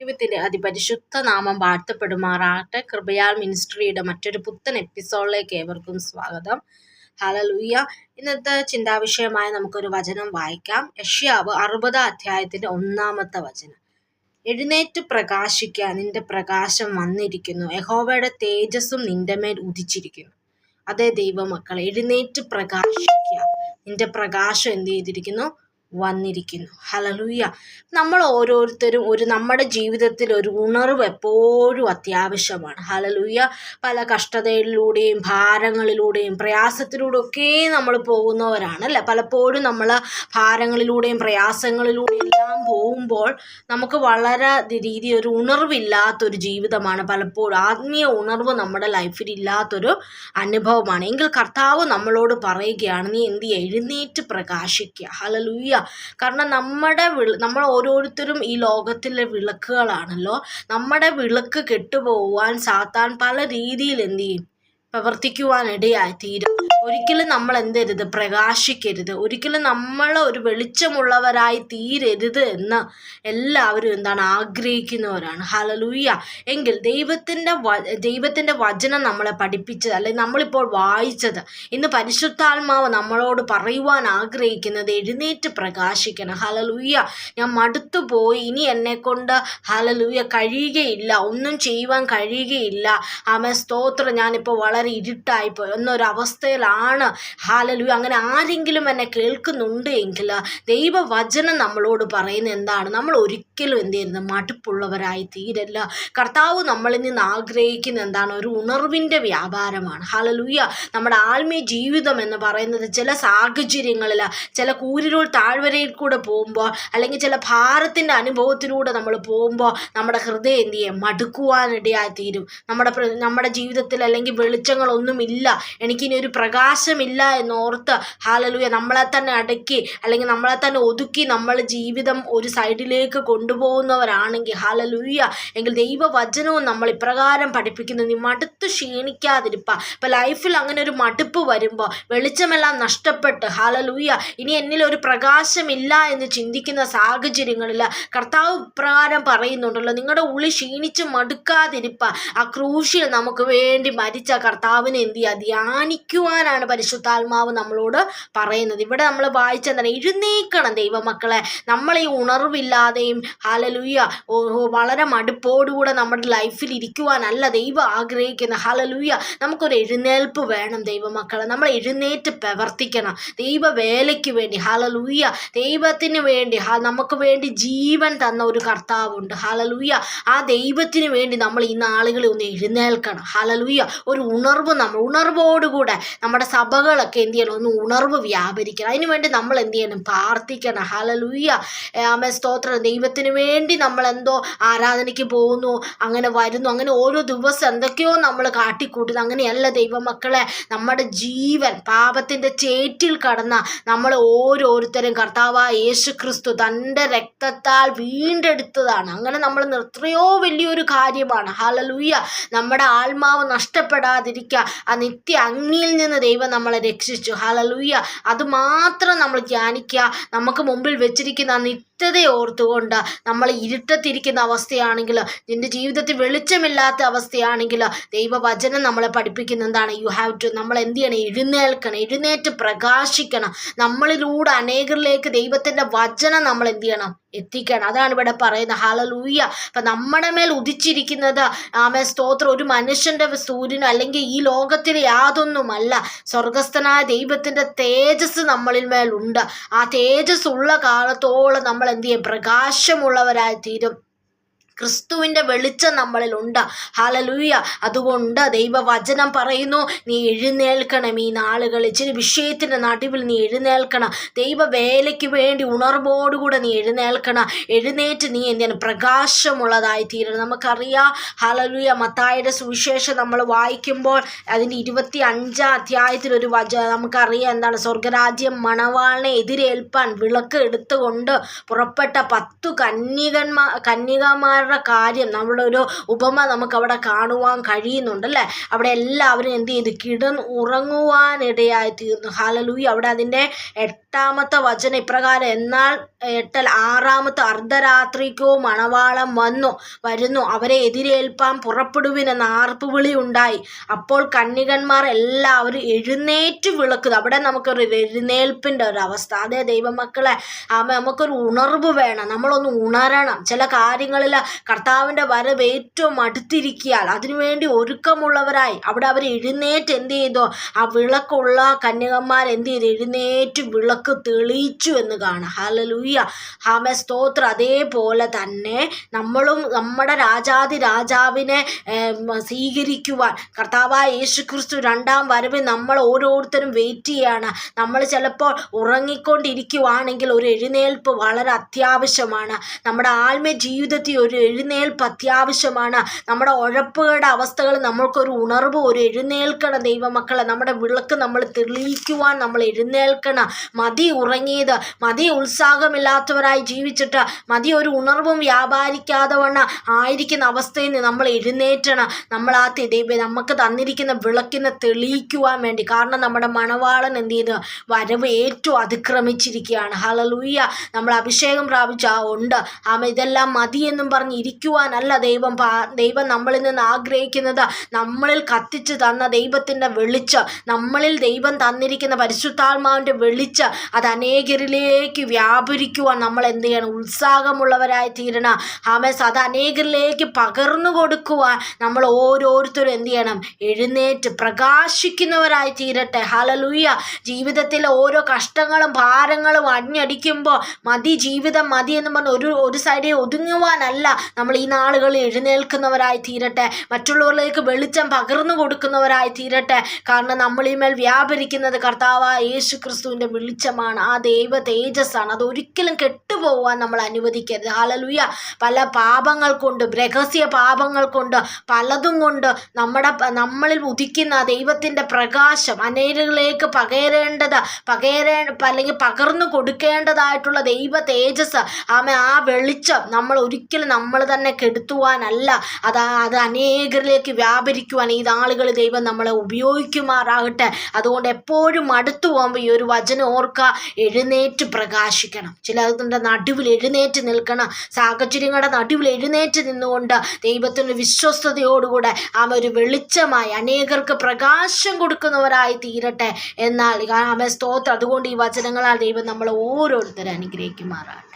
ദൈവത്തിന്റെ അതിപരിശുദ്ധ നാമം വാഴ്ത്തപ്പെടുമാറാകട്ടെ. കൃപയാൽ മിനിസ്ട്രിയുടെ മറ്റൊരു പുത്തൻ എപ്പിസോഡിലേക്ക് ഏവർക്കും സ്വാഗതം. ഹല്ലേലൂയ. ഇന്നത്തെ ചിന്താവിഷയമായി നമുക്കൊരു വചനം വായിക്കാം. യെശയ്യാവ് 60 അധ്യായത്തിന്റെ 1-ാമത്തെ വചനം. എഴുന്നേറ്റ് പ്രകാശിക്കുക, നിന്റെ പ്രകാശം വന്നിരിക്കുന്നു, യഹോവയുടെ തേജസ്സും നിന്റെ മേൽ ഉദിച്ചിരിക്കുന്നു. അതേ ദൈവമക്കളെ, എഴുന്നേറ്റ് പ്രകാശിക്കുക, നിന്റെ പ്രകാശം എന്ത് ചെയ്തിരിക്കുന്നു? വന്നിരിക്കുന്നു. ഹല്ലേലൂയ. നമ്മൾ ഓരോരുത്തരും നമ്മുടെ ജീവിതത്തിൽ ഒരു ഉണർവ് എപ്പോഴും അത്യാവശ്യമാണ്. ഹല്ലേലൂയ. പല കഷ്ടതയിലൂടെയും ഭാരങ്ങളിലൂടെയും പ്രയാസത്തിലൂടെ ഒക്കെ നമ്മൾ പോകുന്നവരാണ് അല്ലേ. പലപ്പോഴും നമ്മൾ ഭാരങ്ങളിലൂടെയും പ്രയാസങ്ങളിലൂടെയും എല്ലാം പോകുമ്പോൾ നമുക്ക് വളരെ രീതിയിൽ ഒരു ഉണർവില്ലാത്തൊരു ജീവിതമാണ് പലപ്പോഴും. ആത്മീയ ഉണർവ് നമ്മുടെ ലൈഫിൽ ഇല്ലാത്തൊരു അനുഭവമാണ്. എങ്കിൽ കർത്താവ് നമ്മളോട് പറയുകയാണ്, നീ എന്ത് ചെയ്യുക? എഴുന്നേറ്റ് പ്രകാശിക്കുക. ഹല്ലേലൂയ. കാരണം നമ്മൾ ഓരോരുത്തരും ഈ ലോകത്തിലെ വിളക്കുകളാണല്ലോ. നമ്മുടെ വിളക്ക് കെട്ടുപോകുവാൻ സാത്താൻ പല രീതിയിൽ എന്ത് ചെയ്യും? പ്രവർത്തിക്കുവാനിടയായി തീരും. ഒരിക്കലും നമ്മൾ എന്തരുത്? പ്രകാശിക്കരുത്. ഒരിക്കലും നമ്മൾ ഒരു വെളിച്ചമുള്ളവരായി തീരരുത് എന്ന് എല്ലാവരും ആഗ്രഹിക്കുന്നവരാണ്. ഹല്ലേലൂയ. എങ്കിൽ ദൈവത്തിൻ്റെ വചനം നമ്മളെ പഠിപ്പിച്ചത്, അല്ലെങ്കിൽ നമ്മളിപ്പോൾ വായിച്ചത്, ഇന്ന് പരിശുദ്ധാത്മാവ് നമ്മളോട് പറയുവാൻ ആഗ്രഹിക്കുന്നത് എഴുന്നേറ്റ് പ്രകാശിക്കണം. ഹല്ലേലൂയ. ഞാൻ മടുത്തുപോയി, ഇനി എന്നെക്കൊണ്ട് ഹല്ലേലൂയ കഴിയുകയില്ല, ഒന്നും ചെയ്യുവാൻ കഴിയുകയില്ല, സ്തോത്രം, ഞാനിപ്പോൾ വളരെ ഇരുട്ടായിപ്പോയി എന്നൊരവസ്ഥയിലാണ്. ഹല്ലേലൂയ. അങ്ങനെ ആരെങ്കിലും എന്നെ കേൾക്കുന്നുണ്ട് എങ്കിൽ ദൈവവചനം നമ്മളോട് പറയുന്നത് എന്താണ്? നമ്മൾ ഒരിക്കലും എന്ത് ചെയ്യരുത്? മടുപ്പുള്ളവരായി തീരല്ല. കർത്താവ് നമ്മളിൽ നിന്ന് ആഗ്രഹിക്കുന്ന എന്താണ്? ഒരു ഉണർവിൻ്റെ വ്യാപാരമാണ്. ഹല്ലേലൂയ. നമ്മുടെ ആത്മീയ ജീവിതം എന്ന് പറയുന്നത് ചില സാഹചര്യങ്ങളിൽ, ചില കൂരിരുൾ താഴ്വരയിൽ കൂടെ പോകുമ്പോൾ, അല്ലെങ്കിൽ ചില ഭാരത്തിൻ്റെ അനുഭവത്തിലൂടെ നമ്മൾ പോകുമ്പോൾ നമ്മുടെ ഹൃദയം എന്ത് ചെയ്യും? മടുക്കുവാനിടയായി തീരും. നമ്മുടെ ജീവിതത്തിൽ അല്ലെങ്കിൽ വെളിച്ചങ്ങളൊന്നുമില്ല, എനിക്കിനി ഒരു പ്രകാശമില്ല എന്നോർത്ത് ഹല്ലേലൂയ നമ്മളെ തന്നെ അടക്കി അല്ലെങ്കിൽ നമ്മളെ തന്നെ ഒതുക്കി നമ്മൾ ജീവിതം ഒരു സൈഡിലേക്ക് കൊണ്ടുപോകുന്നവരാണെങ്കിൽ ഹല്ലേലൂയ, എങ്കിൽ ദൈവവചനവും നമ്മൾ ഇപ്രകാരം പഠിപ്പിക്കുന്നു, നീ മടുത്ത് ക്ഷീണിക്കാതിരിക്കുക. ഇപ്പം ലൈഫിൽ അങ്ങനെ ഒരു മടുപ്പ് വരുമ്പോൾ, വെളിച്ചമെല്ലാം നഷ്ടപ്പെട്ട് ഹല്ലേലൂയ ഇനി എന്നിൽ ഒരു പ്രകാശമില്ല എന്ന് ചിന്തിക്കുന്ന സാഹചര്യങ്ങളിൽ കർത്താവ് ഇപ്രകാരം പറയുന്നുണ്ടല്ലോ, നിങ്ങളുടെ ഉള്ളിൽ ക്ഷീണിച്ച് മടുക്കാതിരിക്കുക. ആ ക്രൂശിൽ നമുക്ക് വേണ്ടി മരിച്ച കർത്താവിനെ എന്ത് ചെയ്യുക? ധ്യാനിക്കുവാനാണ് പരിശുദ്ധാത്മാവ് നമ്മളോട് പറയുന്നത്. ഇവിടെ നമ്മൾ വായിച്ചെന്താണ്? എഴുന്നേൽക്കണം ദൈവമക്കളെ. നമ്മൾ ഈ ഉണർവില്ലാതെയും ഹല്ലേലൂയ വളരെ മടുപ്പോടുകൂടെ നമ്മുടെ ലൈഫിൽ ഇരിക്കുവാനല്ല ദൈവം ആഗ്രഹിക്കുന്നത്. ഹല്ലേലൂയ. നമുക്കൊരു എഴുന്നേൽപ്പ് വേണം ദൈവമക്കളെ. നമ്മൾ എഴുന്നേറ്റ് പ്രവർത്തിക്കണം ദൈവ വേലയ്ക്ക് വേണ്ടി. ഹല്ലേലൂയ. ദൈവത്തിന് വേണ്ടി, നമുക്ക് വേണ്ടി ജീവൻ തന്ന ഒരു കർത്താവുണ്ട്. ഹല്ലേലൂയ. ആ ദൈവത്തിന് വേണ്ടി നമ്മൾ ഈ നാളുകളിൽ ഒന്ന് എഴുന്നേൽക്കണം. ഹല്ലേലൂയ. ഒരു ഉണർവോടുകൂടെ നമ്മുടെ സഭകളൊക്കെ എന്ത് ചെയ്യണം? ഒന്ന് ഉണർവ് വ്യാപരിക്കണം. അതിനുവേണ്ടി നമ്മൾ എന്ത് ചെയ്യണം? പ്രാർത്ഥിക്കണം. ഹല്ലേലൂയ. സ്തോത്രം. ദൈവത്തിന് വേണ്ടി നമ്മൾ എന്തോ ആരാധനയ്ക്ക് പോകുന്നു, അങ്ങനെ വരുന്നു, അങ്ങനെ ഓരോ ദിവസം എന്തൊക്കെയോ നമ്മൾ കാട്ടിക്കൂട്ടുന്നു. അങ്ങനെയല്ല ദൈവമക്കളെ. നമ്മുടെ ജീവൻ പാപത്തിൻ്റെ ചേറ്റിൽ കടന്ന നമ്മൾ ഓരോരുത്തരും കർത്താവായ യേശുക്രിസ്തു തൻ്റെ രക്തത്താൽ വീണ്ടെടുത്തതാണ്. അങ്ങനെ നമ്മൾ എത്രയോ വലിയൊരു കാര്യമാണ്. ഹല്ലേലൂയ. നമ്മുടെ ആത്മാവ് നഷ്ടപ്പെടാതിരിക്കുക. ആ നിത്യ അഗ്നിയിൽ നിന്ന് ദൈവം നമ്മളെ രക്ഷിച്ചു. ഹല്ലേലൂയ. അതുമാത്രം നമ്മൾ ധ്യാനിക്കുക. നമുക്ക് മുമ്പിൽ വെച്ചിരിക്കുന്ന ആ നിത്യതയെ ഓർത്തുകൊണ്ട് നമ്മൾ ഇരുട്ടത്തിരിക്കുന്ന അവസ്ഥയാണെങ്കിൽ, നിന്റെ ജീവിതത്തിൽ വെളിച്ചമില്ലാത്ത അവസ്ഥയാണെങ്കിൽ ദൈവവചനം നമ്മളെ പഠിപ്പിക്കുന്ന എന്താണ്? യു ഹാവ് ടു, നമ്മൾ എന്ത് ചെയ്യണം? എഴുന്നേൽക്കണം, എഴുന്നേറ്റ് പ്രകാശിക്കണം. നമ്മളിലൂടെ അനേകരിലേക്ക് ദൈവത്തിൻ്റെ വചനം നമ്മൾ എന്ത് ചെയ്യണം? എത്തിക്കണം. അതാണ് ഇവിടെ പറയുന്നത്. ഹല്ലേലൂയ. അപ്പം നമ്മുടെ മേൽ ഉദിച്ചിരിക്കുന്നത് സ്തോത്രം ഒരു മനുഷ്യൻ്റെ സൂര്യനോ അല്ലെങ്കിൽ ഈ ലോകത്തിലെ യാതൊന്നുമല്ല. സ്വർഗസ്ഥനായ ദൈവത്തിൻ്റെ തേജസ് നമ്മളിൽ മേലുണ്ട്. ആ തേജസ് ഉള്ള കാലത്തോളം നമ്മൾ എന്ത് ചെയ്യും? പ്രകാശമുള്ളവരായി തീരും. ക്രിസ്തുവിൻ്റെ വെളിച്ചം നമ്മളിലുണ്ട്. ഹല്ലേലൂയ. അതുകൊണ്ട് ദൈവവചനം പറയുന്നു, നീ എഴുന്നേൽക്കണം. ഈ നാളുകളിൽ ഇച്ചിരി വിഷയത്തിൻ്റെ നടുവിൽ നീ എഴുന്നേൽക്കണം. ദൈവവേലയ്ക്ക് വേണ്ടി ഉണർവോടുകൂടെ നീ എഴുന്നേൽക്കണം. എഴുന്നേറ്റ് നീ എന്താണ്? പ്രകാശമുള്ളതായി തീരണം. നമുക്കറിയാം ഹല്ലേലൂയ. മത്തായിയുടെ സുവിശേഷം നമ്മൾ വായിക്കുമ്പോൾ അതിൻ്റെ 25-ാം അധ്യായത്തിൽ ഒരു നമുക്കറിയാം എന്താണ്? സ്വർഗരാജ്യം മണവാളിനെ എതിരേൽപ്പാൻ വിളക്ക് എടുത്തുകൊണ്ട് പുറപ്പെട്ട 10 കന്യകമാരുടെ കാര്യം, നമ്മുടെ ഒരു ഉപമ നമുക്ക് അവിടെ കാണുവാൻ കഴിയുന്നുണ്ടല്ലേ. അവിടെ എല്ലാവരും എന്ത് ചെയ്തു? ഉറങ്ങുവാനിടയായി തീർന്നു. ഹല്ലേലൂയ. അവിടെ അതിൻ്റെ 8-ാമത്തെ വചനം ഇപ്രകാരം, എന്നാൽ 8 6-ാമത്തെ അർദ്ധരാത്രിക്കോ മണവാളൻ വരുന്നു, അവരെ എതിരേൽപ്പാൻ പുറപ്പെടുവിനെന്ന് ആർപ്പുവിളി ഉണ്ടായി. അപ്പോൾ കന്യകന്മാർ എല്ലാവരും എഴുന്നേറ്റ് വിളക്കുന്നു. അവിടെ നമുക്കൊരു എഴുന്നേൽപ്പിൻ്റെ ഒരവസ്ഥ. അതേ ദൈവമക്കളെ, നമുക്കൊരു ഉണർവ് വേണം. നമ്മളൊന്ന് ഉണരണം. ചില കാര്യങ്ങളിൽ കർത്താവിൻ്റെ വരവ് ഏറ്റവും അടുത്തിരിക്കിയാൽ അതിനുവേണ്ടി ഒരുക്കമുള്ളവരായി അവിടെ അവർ എഴുന്നേറ്റ് എന്ത് ചെയ്തു? ആ വിളക്കുള്ള കന്യകന്മാർ എന്ത് ചെയ്തു? എഴുന്നേറ്റ് വിളക്ക് തെളിയിച്ചു എന്ന് കാണാം. ഹല്ലേലൂയ, ആമേൻ, സ്തോത്രം. അതേപോലെ തന്നെ നമ്മളും നമ്മുടെ രാജാതി രാജാവിനെ സ്വീകരിക്കുവാൻ കർത്താവായ യേശുക്രിസ്തു 2-ാം വരവിൽ നമ്മൾ ഓരോരുത്തരും വെയിറ്റ് ചെയ്യാണ്. നമ്മൾ ചിലപ്പോൾ ഉറങ്ങിക്കൊണ്ടിരിക്കുവാണെങ്കിൽ ഒരു എഴുന്നേൽപ്പ് വളരെ അത്യാവശ്യമാണ്. നമ്മുടെ ആത്മീയ ജീവിതത്തിൽ ഒരു എഴുന്നേൽപ്പ് അത്യാവശ്യമാണ്. നമ്മുടെ ഉഴപ്പുകളുടെ അവസ്ഥകൾ നമ്മൾക്കൊരു ഉണർവ്, ഒരു എഴുന്നേൽക്കണം ദൈവമക്കളെ. നമ്മുടെ വിളക്ക് നമ്മൾ തെളിയിക്കുവാൻ നമ്മൾ എഴുന്നേൽക്കണം. മതി ഉറങ്ങിയത്, മതി ഉത്സാഹമില്ലാത്തവരായി ജീവിച്ചിട്ട്, മതി ഒരു ഉണർവും വ്യാപാരിക്കാതെ വണ്ണം ആയിരിക്കുന്ന അവസ്ഥയിൽ നിന്ന് നമ്മൾ എഴുന്നേറ്റണം. നമ്മൾ ആ നമുക്ക് തന്നിരിക്കുന്ന വിളക്കിനെ തെളിയിക്കുവാൻ വേണ്ടി. കാരണം നമ്മുടെ മണവാളൻ എന്ത് ചെയ്ത്? വരവ് ഏറ്റവും അതിക്രമിച്ചിരിക്കുകയാണ്. ഹല്ലേലൂയ, നമ്മൾ അഭിഷേകം പ്രാപിച്ച ഉണ്ട്. ഇതെല്ലാം മതിയെന്നും പറഞ്ഞ് ഇരിക്കുവാനല്ല ദൈവം നമ്മളിൽ നിന്ന് ആഗ്രഹിക്കുന്നത്. നമ്മളിൽ കത്തിച്ച് തന്ന ദൈവത്തിൻ്റെ വെളിച്ചം, നമ്മളിൽ ദൈവം തന്നിരിക്കുന്ന പരിശുദ്ധാത്മാവിൻ്റെ വെളിച്ചം അത് അനേകരിലേക്ക് വ്യാപരിക്കുവാൻ നമ്മൾ എന്ത് ചെയ്യണം? ഉത്സാഹമുള്ളവരായി തീരണം. അത് അനേകരിലേക്ക് പകർന്നു കൊടുക്കുവാൻ നമ്മൾ ഓരോരുത്തരും എന്ത് ചെയ്യണം? എഴുന്നേറ്റ് പ്രകാശിക്കുന്നവരായി തീരട്ടെ. ഹല്ലേലൂയ. ജീവിതത്തിലെ ഓരോ കഷ്ടങ്ങളും ഭാരങ്ങളും അടിക്കുമ്പോൾ ജീവിതം മതി എന്ന് പറഞ്ഞ് ഒരു സൈഡിൽ ഒതുങ്ങുവാനല്ല നമ്മൾ ഈ നാളുകളിൽ എഴുന്നേൽക്കുന്നവരായി തീരട്ടെ. മറ്റുള്ളവരിലേക്ക് വെളിച്ചം പകർന്നു കൊടുക്കുന്നവരായി തീരട്ടെ. കാരണം നമ്മളിന്മേൽ വ്യാപരിക്കുന്നത് കർത്താവായ യേശു ക്രിസ്തുവിൻ്റെ വെളിച്ചമാണ്. ആ ദൈവ തേജസ്സാണ്. അതൊരിക്കലും കെട്ടുപോകാൻ നമ്മൾ അനുവദിക്കരുത്. ഹല്ലേലൂയ. പല പാപങ്ങൾ കൊണ്ട്, രഹസ്യ പാപങ്ങൾ കൊണ്ട്, പലതും കൊണ്ട് നമ്മളിൽ ഉദിക്കുന്ന ദൈവത്തിൻ്റെ പ്രകാശം അനേകരിലേക്ക് അല്ലെങ്കിൽ പകർന്നു കൊടുക്കേണ്ടതായിട്ടുള്ള ദൈവ തേജസ്, ആ വെളിച്ചം നമ്മൾ ഒരിക്കലും നമ്മൾ തന്നെ കെടുത്തുവാനല്ല, അത് അനേകരിലേക്ക് വ്യാപരിക്കുവാൻ ഈ നാളുകൾ ദൈവം നമ്മളെ ഉപയോഗിക്കുമാറാകട്ടെ. അതുകൊണ്ട് എപ്പോഴും അടുത്തു പോകുമ്പോൾ ഈ ഒരു വചനം ഓർക്കുക, എഴുന്നേറ്റ് പ്രകാശിക്കണം. ചിലതിൻ്റെ നടുവിൽ എഴുന്നേറ്റ് നിൽക്കണം. സാഹചര്യങ്ങളുടെ നടുവിൽ എഴുന്നേറ്റ് നിന്നുകൊണ്ട് ദൈവത്തിൻ്റെ വിശ്വസ്തയോടുകൂടെ ഒരു വെളിച്ചമായി അനേകർക്ക് പ്രകാശം കൊടുക്കുന്നവരായി തീരട്ടെ. എന്നാൽ സ്തോത്രം. അതുകൊണ്ട് ഈ വചനങ്ങളാൽ ദൈവം നമ്മളെ ഓരോരുത്തരെ അനുഗ്രഹിക്കുമാറാണ്.